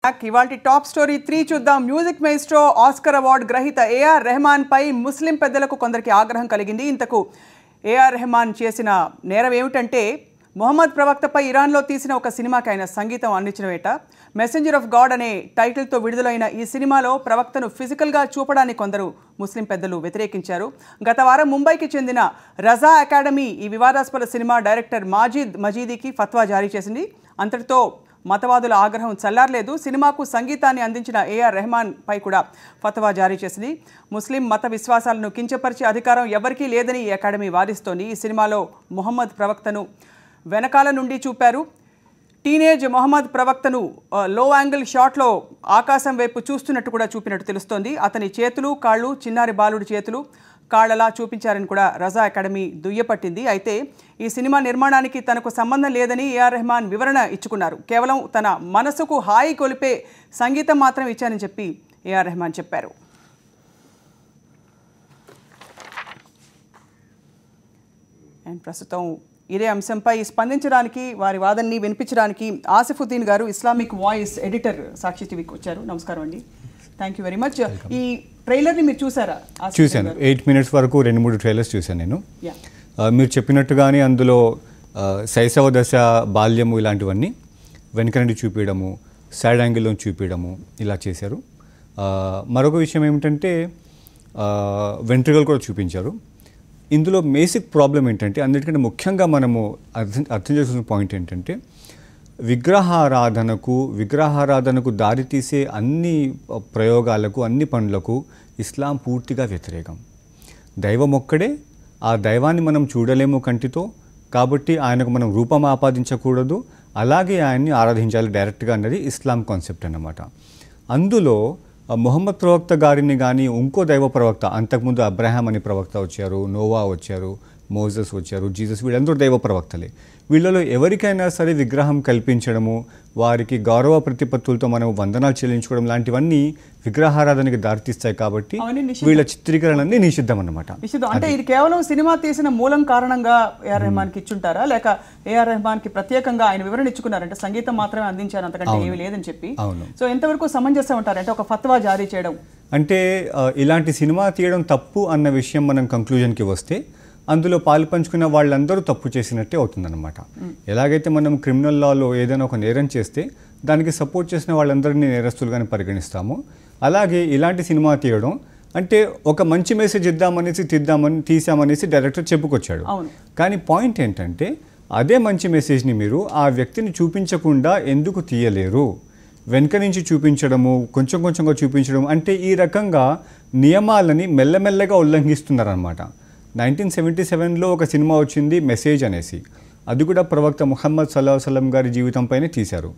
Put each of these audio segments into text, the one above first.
ఇవాల్టి top story 3 చూద్దాం. Music maestro Oscar award గ్రహీత ఏఆర్ రెహమాన్ పై ముస్లిం పెద్దలకు కొందరికి ఆగ్రహం కలిగింది. ఇంతకు ఏఆర్ రెహమాన్ చేసిన నేరం ఏమిటంటే మొహమ్మద్ ప్రవక్తపై ఇరాన్లో తీసిన ఒక సినిమాకి ఆయన సంగీతం అందించడమేట. మెసెంజర్ ఆఫ్ గాడ్ అనే టైటిల్తో విడుదలైన ఈ సినిమాలో ప్రవక్తను ఫిజికల్గా చూపడాన్ని కొందరు ముస్లిం పెద్దలు వ్యతిరేకించారు. గత వారం ముంబైకి చెందిన రజా అకాడమీ ఈ వివాదాస్పద సినిమా డైరెక్టర్ మాజిద్ మజీదీకి ఫత్వా జారీ చేసింది. అంతటితో మతవాదుల ఆగ్రహం చల్లారలేదు. సినిమాకు సంగీతాన్ని అందించిన ఏఆర్ రెహమాన్ పై కూడా ఫత్వా జారీ చేసింది. ముస్లిం మత విశ్వాసాలను కించపరిచే అధికారం ఎవరికీ లేదని ఈ అకాడమీ వాదిస్తోంది. ఈ సినిమాలో మొహమ్మద్ ప్రవక్తను వెనకాల నుండి చూపారు. టీనేజ్ మొహమ్మద్ ప్రవక్తను లో యాంగిల్ షాట్లో ఆకాశం వైపు చూస్తున్నట్టు కూడా చూపినట్టు తెలుస్తోంది. అతని చేతులు కాళ్ళు చిన్నారి బాలుడి చేతులు కాళ్ళలా చూపించారని కూడా రజా అకాడమీ దుయ్యపట్టింది. అయితే ఈ సినిమా నిర్మాణానికి తనకు సంబంధం లేదని ఏఆర్ రెహమాన్ వివరణ ఇచ్చుకున్నారు. కేవలం తన మనసుకు హాయి కొలిపే సంగీతం మాత్రం ఇచ్చానని చెప్పి ఏఆర్ రెహమాన్ చెప్పారు. అండ్ ప్రస్తుతం ఇదే అంశంపై స్పందించడానికి వారి వాదనని వినిపించడానికి ఆసిఫుద్దీన్ గారు ఇస్లామిక్ వాయిస్ ఎడిటర్ సాక్షి టీవీకి వచ్చారు. నమస్కారం అండి. Thank you very much. ఈ ట్రైలర్ని మీరు చూసారా? చూశాను. 8 minutes వరకు 2-3 ట్రైలర్స్ చూశాను నేను. మీరు చెప్పినట్టుగానే అందులో శైశవ దశ, బాల్యము ఇలాంటివన్నీ వెనక నుండి చూపించడము, సైడ్ యాంగిల్లో చూపించడము ఇలా చేశారు. మరొక విషయం ఏమిటంటే వెంట్రుకలు కూడా చూపించారు. ఇందులో బేసిక్ ప్రాబ్లం ఏంటంటే అన్నిటికంటే ముఖ్యంగా మనము అర్థం చేసుకున్న పాయింట్ ఏంటంటే విగ్రహారాధనకు దారితీసే అన్ని ప్రయోగాలకు, అన్ని పనులకు ఇస్లాం పూర్తిగా వ్యతిరేకం. దైవం ఒక్కడే, ఆ దైవాన్ని మనం చూడలేము కంటితో, కాబట్టి ఆయనకు మనం రూపం ఆపాదించకూడదు, అలాగే ఆయన్ని ఆరాధించాలి డైరెక్ట్గా అన్నది ఇస్లాం కాన్సెప్ట్ అన్నమాట. అందులో మొహమ్మద్ ప్రవక్త గారిని కానీ ఇంకో దైవ ప్రవక్త, అంతకుముందు అబ్రహాం అనే ప్రవక్త వచ్చారు, నోవా వచ్చారు, మోజెస్ వచ్చారు, జీసస్, వీళ్ళందరూ దైవ ప్రవక్తలే. వీళ్ళలో ఎవరికైనా సరే విగ్రహం కల్పించడము, వారికి గౌరవ ప్రతిపత్తులతో మనం వందనాలు చెల్లించుకోవడం లాంటివన్నీ విగ్రహారాధనకి దారితీస్తాయి. కాబట్టి వీళ్ళ చిత్రీకరణని నిషిద్ధం అన్నమాట. అంటే ఇది కేవలం సినిమా తీసిన మూలం కారణంగా ఏఆర్ రెహమాన్కి ఇచ్చుంటారా, లేక ఏఆర్ రెహమాన్కి ప్రత్యేకంగా ఆయన వివరణ ఇచ్చుకున్నారంటే సంగీతం మాత్రమే అందించారు, అంతకంటే ఏమీ లేదని చెప్పి? సో ఎంతవరకు సమంజసం ఉంటారు అంటే ఒక ఫత్వా జారీ చేయడం? అంటే ఇలాంటి సినిమా తీయడం తప్పు అన్న విషయం మనం కంక్లూజన్కి వస్తే అందులో పాలు పంచుకున్న వాళ్ళందరూ తప్పు చేసినట్టే అవుతుందన్నమాట. ఎలాగైతే మనం క్రిమినల్ లాలో ఏదైనా ఒక నేరం చేస్తే దానికి సపోర్ట్ చేసిన వాళ్ళందరినీ నేరస్తులుగానే పరిగణిస్తామో, అలాగే ఇలాంటి సినిమా తీయడం అంటే ఒక మంచి మెసేజ్ ఇద్దామనేసి తీసామనేసి డైరెక్టర్ చెప్పుకొచ్చాడు. కానీ పాయింట్ ఏంటంటే అదే మంచి మెసేజ్ని మీరు ఆ వ్యక్తిని చూపించకుండా ఎందుకు తీయలేరు? వెనక నుంచి చూపించడము, కొంచెం కొంచెంగా చూపించడం అంటే ఈ రకంగా నియమాలని మెల్లమెల్లగా ఉల్లంఘిస్తున్నారన్నమాట. 1977లో ఒక సినిమా వచ్చింది మెసేజ్ అనేసి, అది కూడా ప్రవక్త ముహమ్మద్ సల్లల్లాహు అలైహి వసల్లం గారి జీవితంపైనే తీశారు.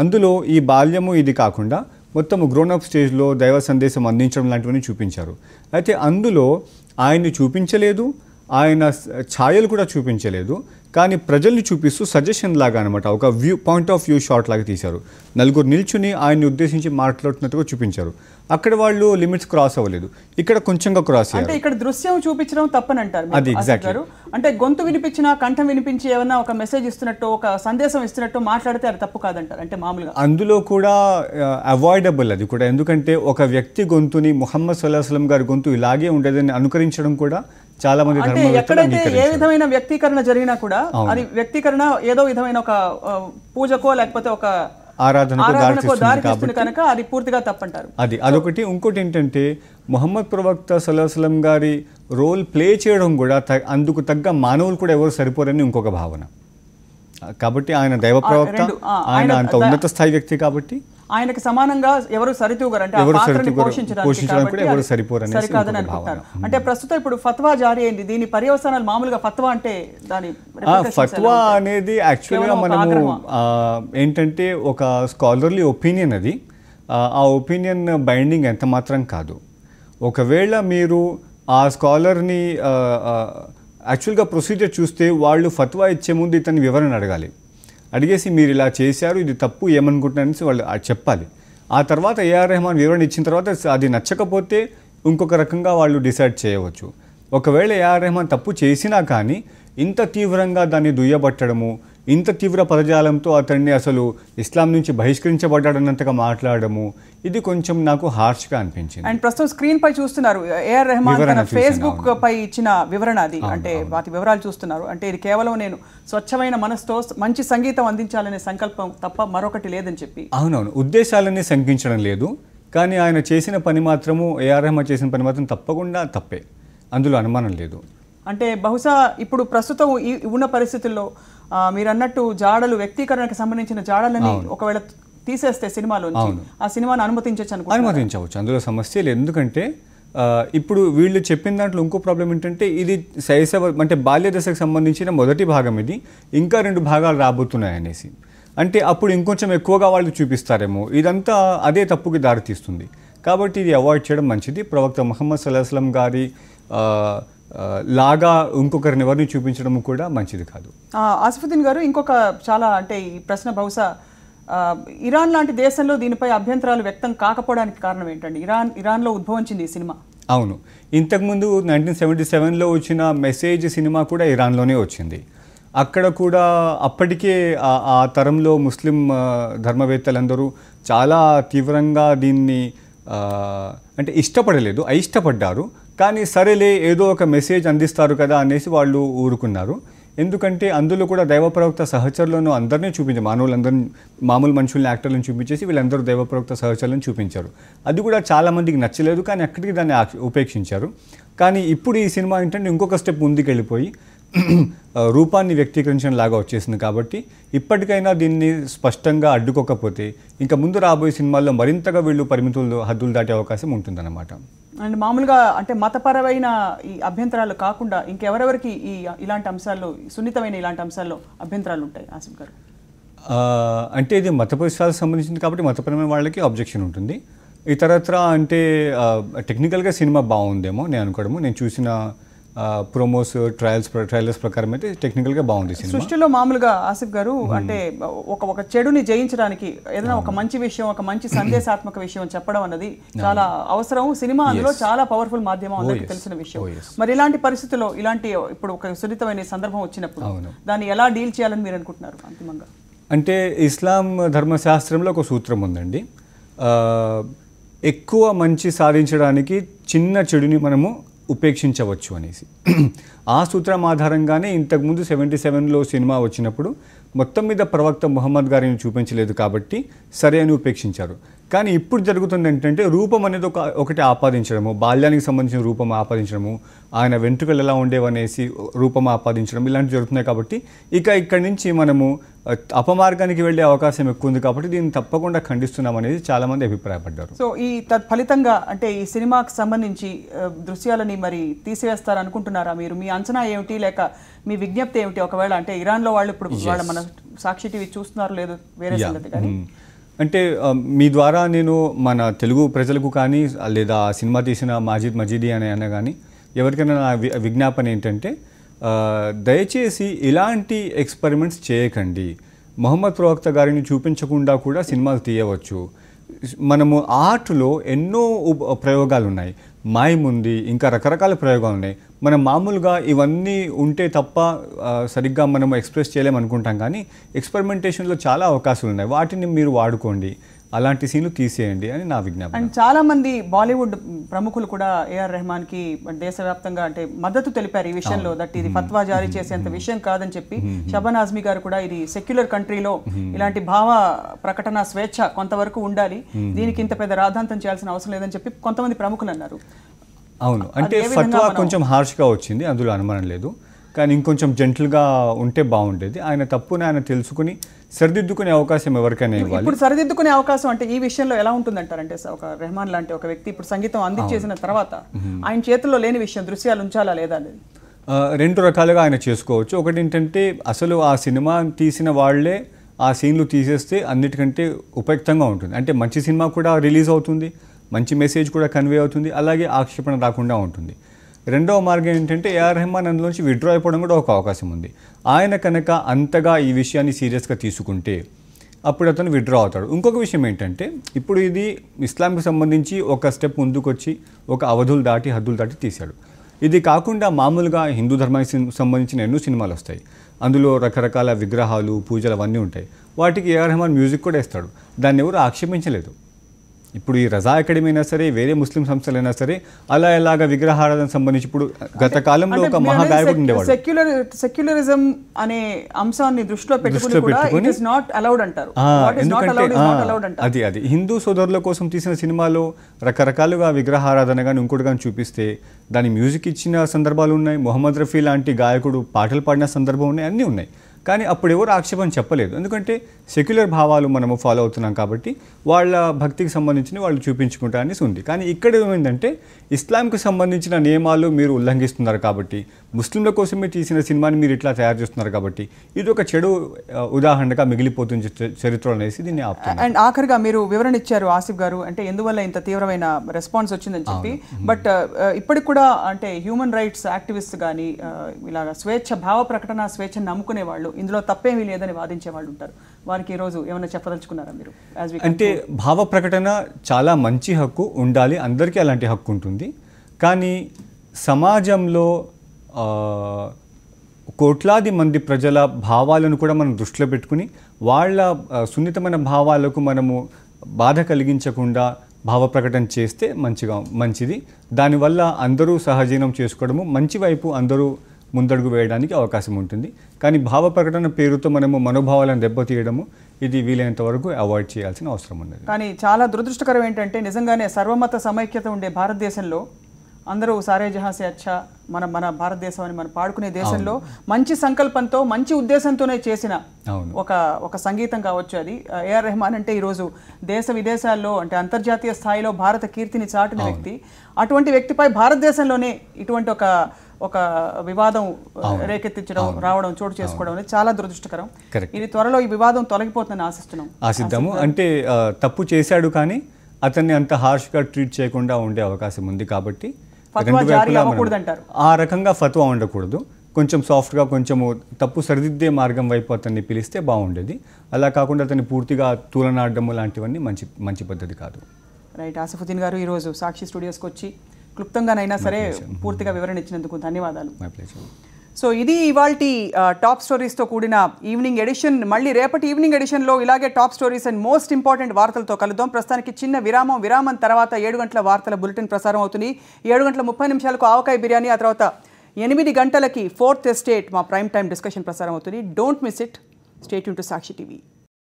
అందులో ఈ బాల్యము ఇది కాకుండా మొత్తం గ్రోనప్ స్టేజ్లో దైవ సందేశం అందించడం లాంటివన్నీ చూపించారు. అయితే అందులో ఆయన్ని చూపించలేదు, ఆయన ఛాయలు కూడా చూపించలేదు, కానీ ప్రజల్ని చూపిస్తూ సజెషన్ లాగా అనమాట, ఒక పాయింట్ ఆఫ్ వ్యూ షాట్ లాగా తీశారు. నలుగురు నిల్చుని ఆయన్ని ఉద్దేశించి మాట్లాడుతున్నట్టుగా చూపించారు. అక్కడ వాళ్ళు లిమిట్స్ క్రాస్ అవ్వలేదు, ఇక్కడ కొంచెంగా క్రాస్ అయ్యారు. అంటే ఇక్కడ దృశ్యం చూపించడం తప్పని అంటారు? అది ఎగ్జాక్ట్లీ. అంటే గొంతు వినిపించినా, కంఠం వినిపించి ఏమన్నా ఒక మెసేజ్ ఇస్తున్నట్టు, ఒక సందేశం ఇస్తున్నట్టు మాట్లాడితే అది తప్పు కాదంటారు అంటే మామూలుగా? అందులో కూడా అవాయిడబుల్ అది కూడా, ఎందుకంటే ఒక వ్యక్తి గొంతుని ముహమ్మద్ సల్లల్లాహు అలైహి వసల్లం గారి గొంతు ఇలాగే ఉండేదని అనుకరించడం కూడా చాలా మంది ఎక్కడైతే ఏ విధమైన వ్యక్తీకరణ జరిగినా కూడా అది వ్యక్తీకరణ ఏదో విధమైన ఒక పూజకో లేకపోతే ఒక ఆరాధనకో దారితీస్తుంది కనుక అది పూర్తిగా తప్పంటారు. అదొకటి. ఇంకోటి ఏంటంటే మొహమ్మద్ ప్రవక్త సల్లల్లాహు అలైహి వసల్లం గారి రోల్ ప్లే చేయడం కూడా అందుకు తగ్గ మానవులు కూడా ఎవరు సరిపోరని ఇంకొక భావన. కాబట్టి ఆయన దైవ ప్రవక్త, ఆయన అంత ఉన్నత స్థాయి వ్యక్తి కాబట్టి ఆయనకు సమానంగా ఎవరు సరితూగరు అంటే సరికాదని అనుకుంటారు. అంటే ప్రస్తుతం ఇప్పుడు ఫత్వా జారీ అయింది, దీని పర్యవసానాలు మామూలుగా ఫత్వా అంటే దాని ఫత్వా అనేది యాక్చువల్గా మనము ఏంటంటే ఒక స్కాలర్లీ ఒపీనియన్ అది. ఆ ఒపీనియన్ బైండింగ్ ఎంత మాత్రం కాదు. ఒకవేళ మీరు ఆ స్కాలర్ని యాక్చువల్గా ప్రొసీజర్ చూస్తే వాళ్ళు ఫత్వా ఇచ్చే ముందు ఇతని వివరణ అడగాలి. అడిగేసి మీరు ఇలా చేశారు, ఇది తప్పు, ఏమనుకుంటున్నారని వాళ్ళు చెప్పాలి. ఆ తర్వాత ఏఆర్ రెహమాన్ వివరణ ఇచ్చిన తర్వాత అది నచ్చకపోతే ఇంకొక రకంగా వాళ్ళు డిసైడ్ చేయవచ్చు. ఒకవేళ ఏఆర్ రెహమాన్ తప్పు చేసినా కానీ ఇంత తీవ్రంగా దాన్ని దుయ్యబట్టడము, ఇంత తీవ్ర పదజాలంతో అతన్ని అసలు ఇస్లాం నుంచి బహిష్కరించబడ్డాడన్నంతగా మాట్లాడము ఇది కొంచెం నాకు హార్ష్గా అనిపించింది. అండ్ ప్రస్తుతం స్క్రీన్ పై చూస్తున్నారు ఏఆర్ రెహమాన్ తన ఫేస్బుక్ పై ఇచ్చిన వివరణ అది, అంటే వాటి వివరాలు చూస్తున్నారు. అంటే ఇది కేవలం నేను స్వచ్ఛమైన మనసుతో మంచి సంగీతం అందించాలనే సంకల్పం తప్ప మరొకటి లేదని చెప్పి. అవునవును, ఉద్దేశాలన్నీ శంకించడం లేదు, కానీ ఆయన చేసిన పని మాత్రము ఏఆర్ రెహమాన్ చేసిన పని మాత్రం తప్పకుండా తప్పే, అందులో అనుమానం లేదు. అంటే బహుశా ఇప్పుడు ప్రస్తుతం ఉన్న పరిస్థితుల్లో మీరు అన్నట్టు జాడలు, వ్యక్తీకరణకు సంబంధించిన జాడలని ఒకవేళ తీసేస్తే సినిమాలోంచి ఆ సినిమాను అనుమతించవచ్చు, అందులో సమస్య లేదు. ఎందుకంటే ఇప్పుడు వీళ్ళు చెప్పిన దాంట్లో ఇంకో ప్రాబ్లం ఏంటంటే ఇది శైశవ అంటే బాల్య దశకు సంబంధించిన మొదటి భాగం, ఇది ఇంకా 2 భాగాలు రాబోతున్నాయి అనేసి, అంటే అప్పుడు ఇంకొంచెం ఎక్కువగా వాళ్ళు చూపిస్తారేమో, ఇదంతా అదే తప్పుకి దారితీస్తుంది. కాబట్టి ఇది అవాయిడ్ చేయడం మంచిది. ప్రవక్త ముహమ్మద్ సల్లల్లాహు అలైహి వసల్లం గారి లాగా ఇంకొకరిని ఎవరిని చూపించడం కూడా మంచిది కాదు. ఆసిఫుద్దీన్ గారు, ఇంకొక చాలా అంటే ఈ ప్రశ్న బహుశా ఇరాన్ లాంటి దేశంలో దీనిపై అభ్యంతరాలు వ్యక్తం కాకపోవడానికి కారణం ఏంటండి? ఇరాన్లో ఉద్భవించింది ఈ సినిమా. అవును, ఇంతకుముందు 1977లో వచ్చిన మెసేజ్ సినిమా కూడా ఇరాన్లోనే వచ్చింది. అక్కడ కూడా అప్పటికే ఆ తరంలో ముస్లిం ధర్మవేత్తలందరూ చాలా తీవ్రంగా దీన్ని అంటే ఇష్టపడలేదు, అయిష్టపడ్డారు. కానీ సరేలే ఏదో ఒక మెసేజ్ అందిస్తారు కదా అనేసి వాళ్ళు ఊరుకున్నారు. ఎందుకంటే అందులో కూడా దైవప్రవక్త సహచరులను అందరినీ చూపించారు, మానవులందరినీ, మామూలు మనుషుల్ని, యాక్టర్లను చూపించేసి వీళ్ళందరూ దైవప్రవక్త సహచరులను చూపించారు. అది కూడా చాలామందికి నచ్చలేదు, కానీ అక్కడికి దాన్ని ఉపేక్షించారు. కానీ ఇప్పుడు ఈ సినిమా ఏంటంటే ఇంకొక స్టెప్ ముందుకు వెళ్ళిపోయి రూపాన్ని వ్యక్తీకరించడం లాగా వచ్చేసింది. కాబట్టి ఇప్పటికైనా దీన్ని స్పష్టంగా అడ్డుకోకపోతే ఇంకా ముందు రాబోయే సినిమాల్లో మరింతగా వీళ్ళు హద్దులు దాటే అవకాశం ఉంటుందన్నమాట. అండ్ మామూలుగా అంటే మతపరమైన ఈ అభ్యంతరాలు కాకుండా ఇంకెవరెవరికి ఇలాంటి అంశాల్లో, సున్నితమైన ఇలాంటి అంశాల్లో అభ్యంతరాలు ఉంటాయి ఆసిఫ్ గారు? అంటే ఇది మత విషయాలకు సంబంధించింది కాబట్టి మతపరమైన వాళ్ళకి అబ్జెక్షన్ ఉంటుంది. ఇతరత్ర అంటే టెక్నికల్గా సినిమా బాగుందేమో నేను అనుకోవడము, నేను చూసిన ప్రోమోస్ ట్రయల్స్ ప్రకారం అయితే టెక్నికల్గా బాగుంది సినిమా. సృష్టిలో మామూలుగా ఆసిఫ్ గారు అంటే ఒక చెడుని జయించడానికి ఏదైనా ఒక మంచి విషయం, ఒక మంచి సందేశాత్మక విషయం చెప్పడం అన్నది చాలా అవసరం. సినిమా అందులో చాలా పవర్ఫుల్ మాధ్యమం, అందరికీ తెలిసిన విషయం. మరి ఇలాంటి పరిస్థితుల్లో, ఇలాంటి ఇప్పుడు ఒక సున్నితమైన సందర్భం వచ్చినప్పుడు దాన్ని ఎలా డీల్ చేయాలని మీరు అనుకుంటున్నారు అంతిమంగా? అంటే ఇస్లాం ధర్మశాస్త్రంలో ఒక సూత్రం ఉందండి, ఎక్కువ మంచి సాధించడానికి చిన్న చెడుని మనము ఉపేక్షించవచ్చు అనేసి. ఆ సూత్రం ఆధారంగానే ఇంతకుముందు 77లో సినిమా వచ్చినప్పుడు మొత్తం మీద ప్రవక్త ముహమ్మద్ గారిని చూపించలేదు కాబట్టి సరే అని ఉపేక్షించారు. కానీ ఇప్పుడు జరుగుతుంది ఏంటంటే రూపం అనేది ఒకటి ఆపాదించడము, బాల్యానికి సంబంధించిన రూపం ఆపాదించడము, ఆయన వెంట్రుకలు ఎలా ఉండేవనేసి రూపం ఆపాదించడం, ఇలాంటివి జరుగుతున్నాయి. కాబట్టి ఇక్కడి నుంచి మనము అపమార్గానికి వెళ్ళే అవకాశం ఎక్కువ ఉంది. కాబట్టి దీన్ని తప్పకుండా ఖండిస్తున్నాం అనేది చాలామంది అభిప్రాయపడ్డారు. సో ఈ ఫలితంగా అంటే ఈ సినిమాకి సంబంధించి దృశ్యాలని మరి తీసివేస్తారు అనుకుంటున్నారా మీరు? మీ అంచనా ఏమిటి, లేక మీ విజ్ఞప్తి ఏమిటి? ఒకవేళ అంటే ఇరాన్లో వాళ్ళు ఇప్పుడు వాళ్ళ మన సాక్షి టీవీ చూస్తున్నారు లేదు వేరే సంగతి, కానీ అంటే మీ ద్వారా నేను మన తెలుగు ప్రజలకు కానీ లేదా సినిమా తీసిన మాజిద్ మజీదీ అనే కానీ ఎవరికైనా నా విజ్ఞాపన ఏంటంటే దయచేసి ఇలాంటి ఎక్స్పెరిమెంట్స్ చేయకండి. మొహమ్మద్ ప్రవక్త గారిని చూపించకుండా కూడా సినిమాలు తీయవచ్చు. మనము ఆర్ట్లో ఎన్నో ప్రయోగాలు ఉన్నాయి, మాయం ఉంది, ఇంకా రకరకాల ప్రయోగాలు ఉన్నాయి. మనం మామూలుగా ఇవన్నీ ఉంటే తప్ప సరిగ్గా మనం ఎక్స్ప్రెస్ చేయలేమనుకుంటాం, కానీ ఎక్స్పెరిమెంటేషన్లో చాలా అవకాశాలు ఉన్నాయి, వాటిని మీరు వాడుకోండి, అలాంటి సీన్లు తీసేయండి అని నా విజ్ఞాపన. అండ్ చాలా మంది బాలీవుడ్ ప్రముఖులు కూడా ఏఆర్ రెహమాన్కి దేశవ్యాప్తంగా అంటే మద్దతు తెలిపారు ఈ విషయంలో, దట్ ఇది ఫత్వా జారీ చేసేంత విషయం కాదని చెప్పి. షబానా ఆజ్మీ గారు కూడా ఇది సెక్యులర్ కంట్రీలో ఇలాంటి భావ ప్రకటన స్వేచ్ఛ కొంతవరకు ఉండాలి, దీనికి ఇంత పెద్ద రాద్ధాంతం చేయాల్సిన అవసరం లేదని చెప్పి కొంతమంది ప్రముఖులు అన్నారు. అవును, అంటే ఫత్వా కొంచెం హార్ష్గా వచ్చింది, అందులో అనుమానం లేదు. కానీ ఇంకొంచెం జెంటిల్గా ఉంటే బాగుండేది. ఆయన తప్పుని ఆయన తెలుసుకుని సరిదిద్దుకునే అవకాశం ఎవరికైనా ఇవ్వాలి. ఇప్పుడు సరిదిద్దుకునే అవకాశం అంటే ఈ విషయంలో ఎలా ఉంటుందంటారంటే, ఒక రెహమాన్ లాంటి ఒక వ్యక్తి ఇప్పుడు సంగీతం అందించేసిన తర్వాత ఆయన చేతుల్లో లేని విషయం దృశ్యాలు ఉంచాలా లేదా అనేది 2 రకాలుగా ఆయన చేసుకోవచ్చు. ఒకటి ఏంటంటే అసలు ఆ సినిమా తీసిన వాళ్ళే ఆ సీన్లు తీసేస్తే అన్నిటికంటే ఉపయుక్తంగా ఉంటుంది. అంటే మంచి సినిమా కూడా రిలీజ్ అవుతుంది, మంచి మెసేజ్ కూడా కన్వే అవుతుంది, అలాగే ఆక్షేపణ రాకుండా ఉంటుంది. రెండవ మార్గం ఏంటంటే ఏఆర్ రెహమాన్ అందులోంచి విత్డ్రా అయిపోవడం కూడా ఒక అవకాశం ఉంది. ఆయన కనుక అంతగా ఈ విషయాన్ని సీరియస్గా తీసుకుంటే అప్పుడు అతను విత్డ్రా అవుతాడు. ఇంకొక విషయం ఏంటంటే ఇప్పుడు ఇది ఇస్లాంకి సంబంధించి ఒక స్టెప్ ముందుకు వచ్చి ఒక హద్దులు దాటి తీశాడు. ఇది కాకుండా మామూలుగా హిందూ ధర్మానికి సంబంధించిన ఎన్నో సినిమాలు వస్తాయి, అందులో రకరకాల విగ్రహాలు పూజలు అవన్నీ ఉంటాయి, వాటికి ఏఆర్ రెహమాన్ మ్యూజిక్ కూడా ఇస్తాడు, దాన్ని ఎవరు ఆక్షేపించలేదు. ఇప్పుడు ఈ రజా అకాడమీ అయినా సరే, వేరే ముస్లిం సంస్థలైనా సరే అలా ఎలాగ విగ్రహారాధన సంబంధించి ఇప్పుడు గత కాలంలో ఒక మహాగాయకుడు ఉండేవాడు. సెక్యులరిజం అనే అంశాన్ని దృష్టిలో పెట్టుకుని అది హిందూ సోదరుల కోసం తీసిన సినిమాలో రకరకాలుగా విగ్రహారాధన కానీ ఇంకోటి కానీ చూపిస్తే దాని మ్యూజిక్ ఇచ్చిన సందర్భాలు ఉన్నాయి, మొహమ్మద్ రఫీ లాంటి గాయకుడు పాటలు పాడిన సందర్భం ఉన్నాయి, అన్నీ ఉన్నాయి. కానీ అప్పుడు ఎవరు ఆక్షేపణ చెప్పలేదు, ఎందుకంటే సెక్యులర్ భావాలు మనము ఫాలో అవుతున్నాం కాబట్టి వాళ్ళ భక్తికి సంబంధించిన వాళ్ళు చూపించుకుంటారని ఉంది. కానీ ఇక్కడ ఏమైందంటే ఇస్లాంకి సంబంధించిన నియమాలు మీరు ఉల్లంఘిస్తున్నారు కాబట్టి, ముస్లింల కోసమే తీసిన సినిమాని మీరు ఇట్లా తయారు చేస్తున్నారు కాబట్టి ఇది ఒక చెడు ఉదాహరణగా మిగిలిపోతుంది చరిత్రలో అనేసి దీన్ని ఆపుతున్నారు. అండ్ ఆఖరిగా మీరు వివరణ ఇచ్చారు ఆసిఫ్ గారు, అంటే ఎందువల్ల ఇంత తీవ్రమైన రెస్పాన్స్ వచ్చిందని చెప్పి. బట్ ఇప్పటికి కూడా అంటే హ్యూమన్ రైట్స్ యాక్టివిస్ట్ కానీ ఇలాగ భావ ప్రకటన స్వేచ్ఛను నమ్ముకునే వాళ్ళు ఇందులో తప్పేమీ లేదని వాదించే వాళ్ళు ఉంటారు, వారికి ఈరోజు ఏమైనా చెప్పదలుచుకున్నారా మీరు? అంటే భావ ప్రకటన చాలా మంచి హక్కు ఉండాలి, అందరికీ అలాంటి హక్కు ఉంటుంది. కానీ సమాజంలో కోట్లాది మంది ప్రజల భావాలను కూడా మనం దృష్టిలో పెట్టుకుని వాళ్ళ సున్నితమైన భావాలకు మనము బాధ కలిగించకుండా భావ ప్రకటన చేస్తే మంచిది. దానివల్ల అందరూ సహజీవనం చేసుకోవడము, మంచి వైపు అందరూ ముందడుగు వేయడానికి అవకాశం ఉంటుంది. కానీ భావ ప్రకటన పేరుతో మనము మనోభావాలను దెబ్బతీయడము ఇది వీలైనంత వరకు అవాయిడ్ చేయాల్సిన అవసరం ఉన్నది. కానీ చాలా దురదృష్టకరం ఏంటంటే నిజంగానే సర్వమత సమైక్యత ఉండే భారతదేశంలో అందరూ సారే జహాసే అచ్చా మన భారతదేశం అని మనం పాడుకునే దేశంలో మంచి సంకల్పంతో మంచి ఉద్దేశంతోనే చేసిన ఒక సంగీతం కావచ్చు అది ఏఆర్ రెహమాన్. అంటే ఈరోజు దేశ విదేశాల్లో అంటే అంతర్జాతీయ స్థాయిలో భారత కీర్తిని చాటిన వ్యక్తి. అటువంటి వ్యక్తిపై భారతదేశంలోనే ఇటువంటి ఒక వివాదం రేకెత్తించడం రావడం చోటు చేసుకోవడం అనేది చాలా దురదృష్టకరం. ఇది త్వరలో ఈ వివాదం తొలగిపోతుందని ఆశిద్దాము. అంటే తప్పు చేశాడు కానీ అతన్ని అంత హార్ష్గా ట్రీట్ చేయకుండా ఉండే అవకాశం ఉంది కాబట్టి ఆ రకంగా ఫత్వా ఉండకూడదు, కొంచెం సాఫ్ట్గా కొంచెము తప్పు సరిదిద్దే మార్గం వైపు అతన్ని పిలిస్తే బాగుండేది. అలా కాకుండా అతన్ని పూర్తిగా తూలనాడము లాంటివన్నీ మంచి పద్ధతి కాదు. రైట్. ఆసిఫుద్దీన్ గారు ఈరోజు సాక్షి స్టూడియోస్కి వచ్చి క్లుప్తంగానైనా సరే పూర్తిగా వివరణ ఇచ్చినందుకు ధన్యవాదాలు. సో ఇది ఇవాల్టి టాప్ స్టోరీస్తో కూడిన ఈవినింగ్ ఎడిషన్. మళ్ళీ రేపటి ఈవినింగ్ ఎడిషన్లో ఇలాగే top stories and most important వార్తలతో కలుద్దాం. ప్రస్తుతానికి చిన్న విరామం తర్వాత 7 గంటల వార్తల బులెటిన్ ప్రసారం అవుతుంది. 7:30 ఆవకాయ బిర్యానీ, ఆ తర్వాత 8 గంటలకి 4th ఎస్టేట్ మా ప్రైమ్ టైం డిస్కషన్ ప్రసారం అవుతుంది. Don't miss it. Stay tune to Sakshi TV.